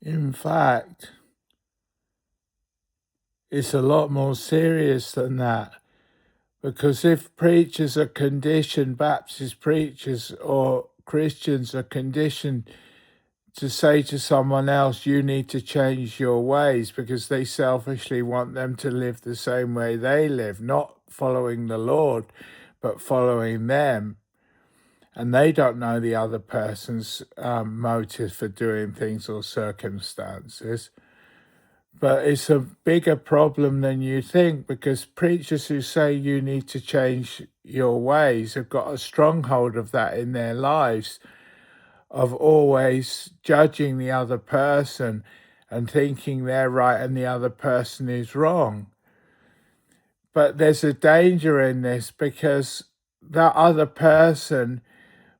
In fact, it's a lot more serious than that, because if preachers are conditioned, Baptist preachers or Christians are conditioned to say to someone else, you need to change your ways, because they selfishly want them to live the same way they live, not following the Lord, but following them. And they don't know the other person's motive for doing things or circumstances. But it's a bigger problem than you think, because preachers who say you need to change your ways have got a stronghold of that in their lives, of always judging the other person and thinking they're right and the other person is wrong. But there's a danger in this, because that other person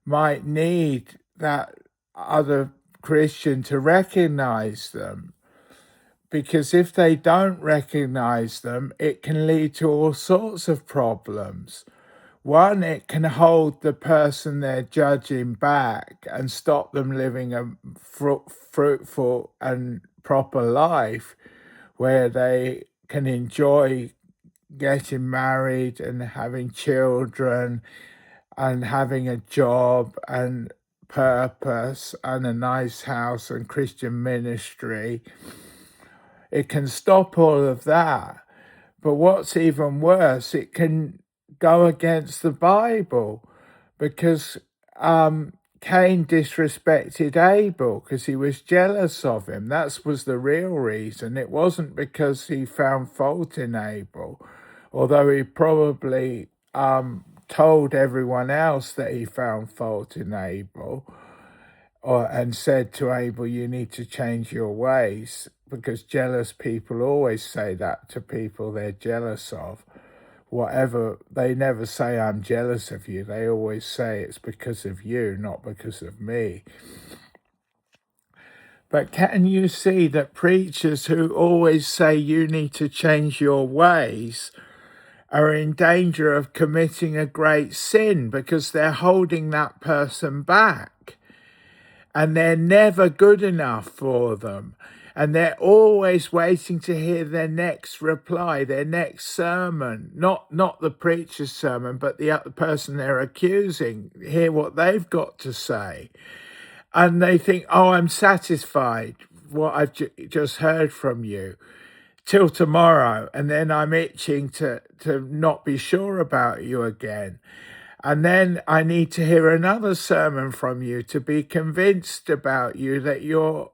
might need that other Christian to recognize them. Because if they don't recognize them, it can lead to all sorts of problems. One, it can hold the person they're judging back and stop them living a fruitful and proper life where they can enjoy getting married and having children and having a job and purpose and a nice house and Christian ministry. It can stop all of that. But what's even worse, it can go against the Bible, because Cain disrespected Abel because he was jealous of him. That was the real reason. It wasn't because he found fault in Abel, although he probably told everyone else that he found fault in Abel, and said to Abel, you need to change your ways, because jealous people always say that to people they're jealous of. Whatever, they never say, I'm jealous of you. They always say it's because of you, not because of me. But can you see that preachers who always say you need to change your ways are in danger of committing a great sin, because they're holding that person back? And they're never good enough for them. And they're always waiting to hear their next reply, their next sermon, not the preacher's sermon, but the other person they're accusing, hear what they've got to say. And they think, oh, I'm satisfied what I've just heard from you till tomorrow. And then I'm itching to not be sure about you again. And then I need to hear another sermon from you to be convinced about you, that you're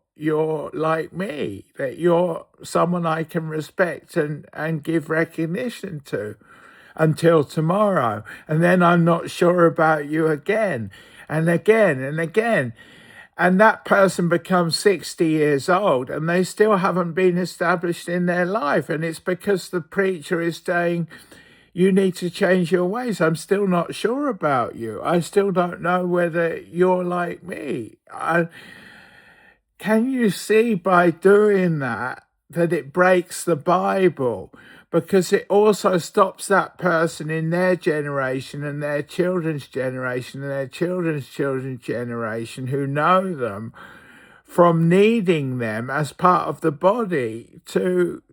like me, that you're someone I can respect and give recognition to, until tomorrow. And then I'm not sure about you again and again and again. And that person becomes 60 years old and they still haven't been established in their life. And it's because the preacher is saying, you need to change your ways. I'm still not sure about you. I still don't know whether you're like me. Can you see by doing that it breaks the Bible? Because it also stops that person in their generation and their children's generation and their children's children's generation who know them from needing them as part of the body to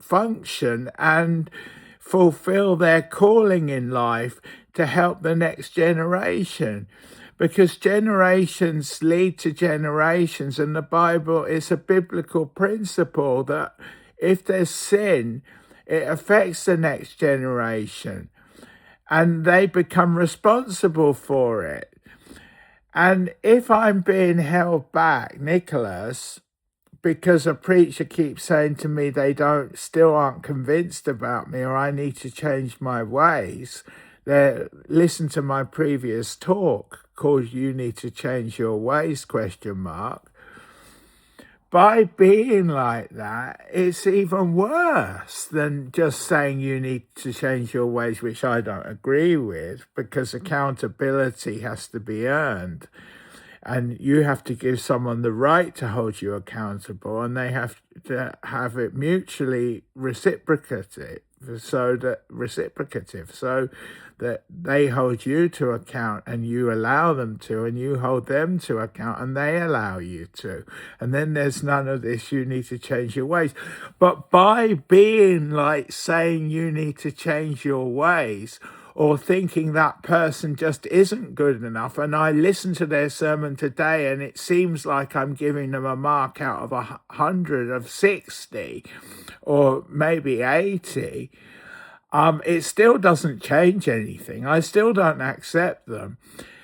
function and fulfill their calling in life to help the next generation. Because generations lead to generations, and the Bible is a biblical principle that if there's sin, it affects the next generation and they become responsible for it. And if I'm being held back, Nicholas, because a preacher keeps saying to me they still aren't convinced about me, or I need to change my ways, listen to my previous talk called You Need to Change Your Ways, ? By being like that, it's even worse than just saying you need to change your ways, which I don't agree with, because accountability has to be earned. And you have to give someone the right to hold you accountable, and they have to have it mutually reciprocative. So that they hold you to account and you allow them to, and you hold them to account and they allow you to. And then there's none of this, you need to change your ways. But by being like saying you need to change your ways, or thinking that person just isn't good enough, and I listened to their sermon today and it seems like I'm giving them a mark out of 100 of 60 or maybe 80, it still doesn't change anything. I still don't accept them.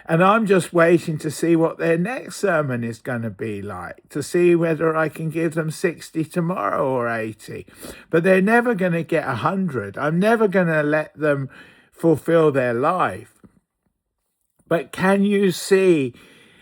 And I'm just waiting to see what their next sermon is going to be like, to see whether I can give them 60 tomorrow or 80. But they're never going to get 100. I'm never going to let them fulfill their life. But can you see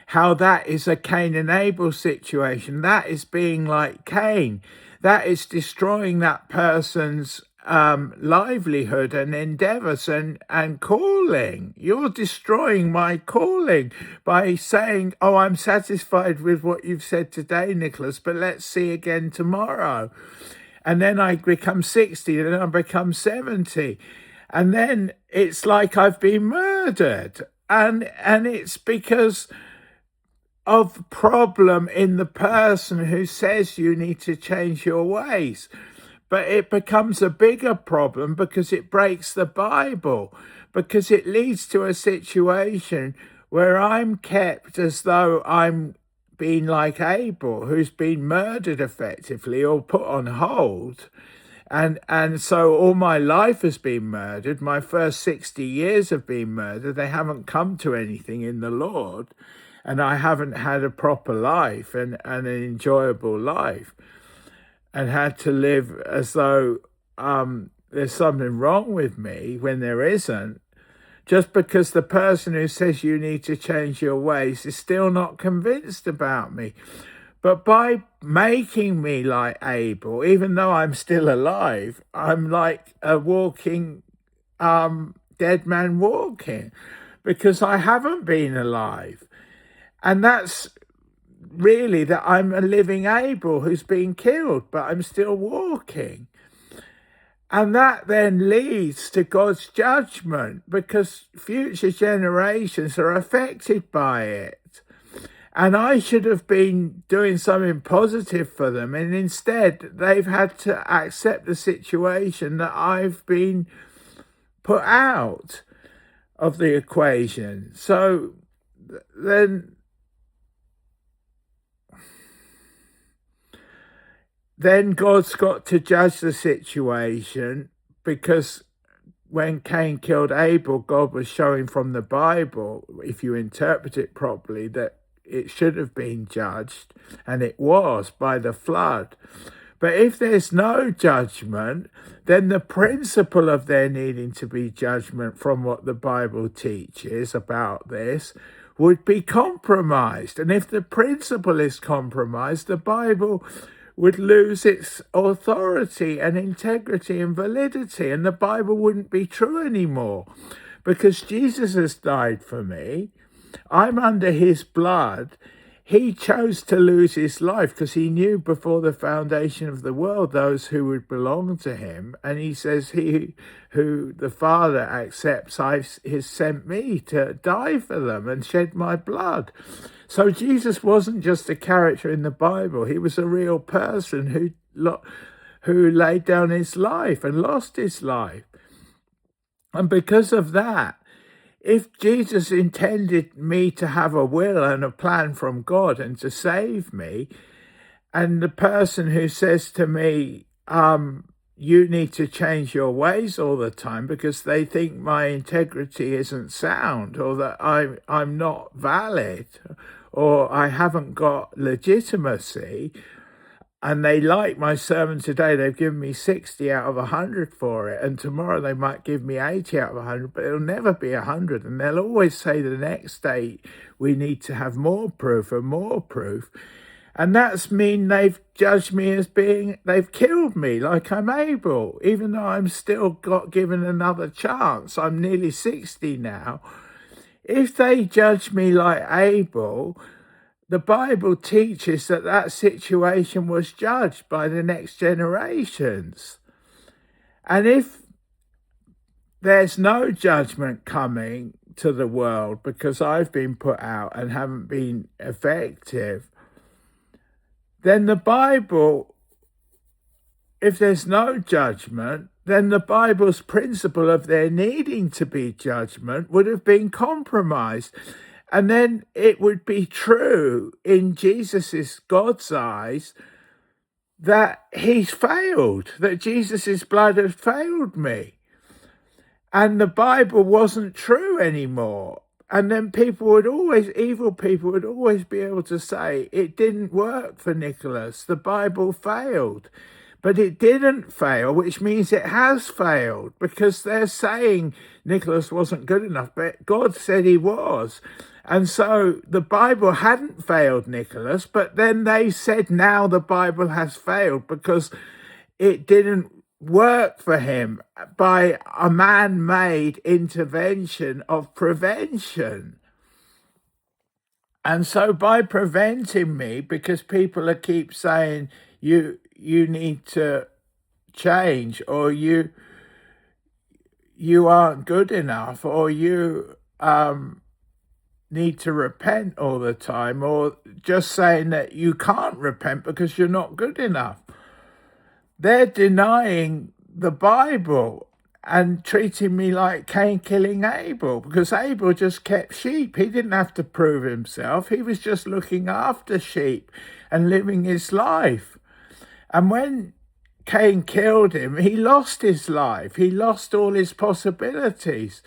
how that is a Cain and Abel situation? That is being like Cain. That is destroying that person's livelihood and endeavors and calling. You're destroying my calling by saying, oh, I'm satisfied with what you've said today, Nicholas, but let's see again tomorrow. And then I become 60, and then I become 70. And then it's like I've been murdered. And it's because of problem in the person who says you need to change your ways. But it becomes a bigger problem because it breaks the Bible, because it leads to a situation where I'm kept as though I'm being like Abel, who's been murdered effectively or put on hold. And so all my life has been murdered. My first 60 years have been murdered. They haven't come to anything in the Lord. And I haven't had a proper life and an enjoyable life, and had to live as though there's something wrong with me when there isn't, just because the person who says you need to change your ways is still not convinced about me. But by making me like Abel, even though I'm still alive, I'm like a walking, dead man walking, because I haven't been alive. And that's really that I'm a living Abel who's been killed, but I'm still walking. And that then leads to God's judgment, because future generations are affected by it. And I should have been doing something positive for them. And instead, they've had to accept the situation that I've been put out of the equation. So then God's got to judge the situation, because when Cain killed Abel, God was showing from the Bible, if you interpret it properly, that it should have been judged, and it was by the flood. But if there's no judgment, then the principle of there needing to be judgment from what the Bible teaches about this would be compromised. And if the principle is compromised, the Bible would lose its authority and integrity and validity, and the Bible wouldn't be true anymore, because Jesus has died for me. I'm under his blood. He chose to lose his life because he knew before the foundation of the world those who would belong to him. And he says, he who the Father accepts has sent me to die for them and shed my blood. So Jesus wasn't just a character in the Bible. He was a real person who laid down his life and lost his life. And because of that, if Jesus intended me to have a will and a plan from God and to save me, and the person who says to me, you need to change your ways all the time because they think my integrity isn't sound, or that I'm not valid, or I haven't got legitimacy, and they like my sermon today, they've given me 60 out of 100 for it, and tomorrow they might give me 80 out of 100, but it'll never be 100, and they'll always say the next day we need to have more proof and more proof. And that's mean they've judged me as they've killed me like I'm Abel, even though I'm still got given another chance. I'm nearly 60 now. If they judge me like Abel, the Bible teaches that situation was judged by the next generations. And if there's no judgment coming to the world because I've been put out and haven't been effective, then the Bible, if there's no judgment, then the Bible's principle of there needing to be judgment would have been compromised. And then it would be true in Jesus's God's eyes that he's failed, that Jesus's blood had failed me. And the Bible wasn't true anymore. And then evil people would always be able to say, it didn't work for Nicholas, the Bible failed. But it didn't fail, which means it has failed, because they're saying Nicholas wasn't good enough, but God said he was. And so the Bible hadn't failed Nicholas, but then they said now the Bible has failed because it didn't work for him by a man-made intervention of prevention. And so by preventing me, because people keep saying you need to change, or you aren't good enough, or you need to repent all the time, or just saying that you can't repent because you're not good enough. They're denying the Bible and treating me like Cain killing Abel, because Abel just kept sheep. He didn't have to prove himself. He was just looking after sheep and living his life. And when Cain killed him, he lost his life. He lost all his possibilities.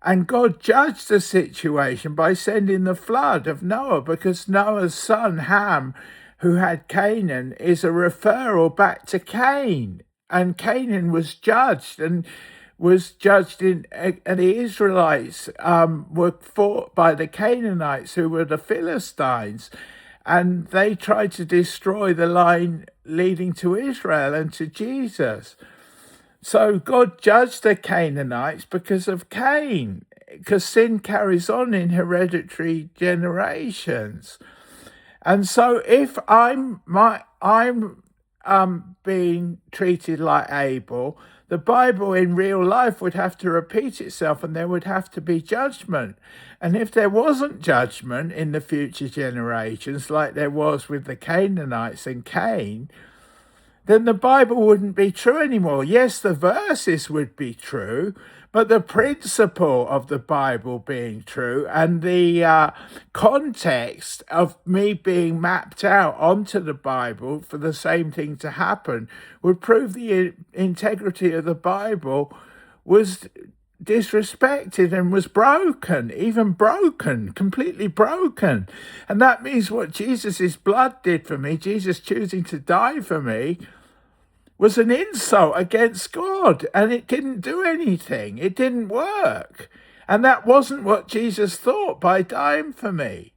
And God judged the situation by sending the flood of Noah, because Noah's son Ham, who had Canaan, is a referral back to Cain. And Canaan was judged and the Israelites were fought by the Canaanites, who were the Philistines. And they tried to destroy the line leading to Israel and to Jesus. So God judged the Canaanites because of Cain, because sin carries on in hereditary generations. And so if I'm being treated like Abel, the Bible in real life would have to repeat itself, and there would have to be judgment. And if there wasn't judgment in the future generations, like there was with the Canaanites and Cain, then the Bible wouldn't be true anymore. Yes, the verses would be true, but the principle of the Bible being true and the context of me being mapped out onto the Bible for the same thing to happen would prove the integrity of the Bible was disrespected and was broken, completely broken. And that means what Jesus's blood did for me, Jesus choosing to die for me, was an insult against God, and it didn't do anything. It didn't work. And that wasn't what Jesus thought by dying for me.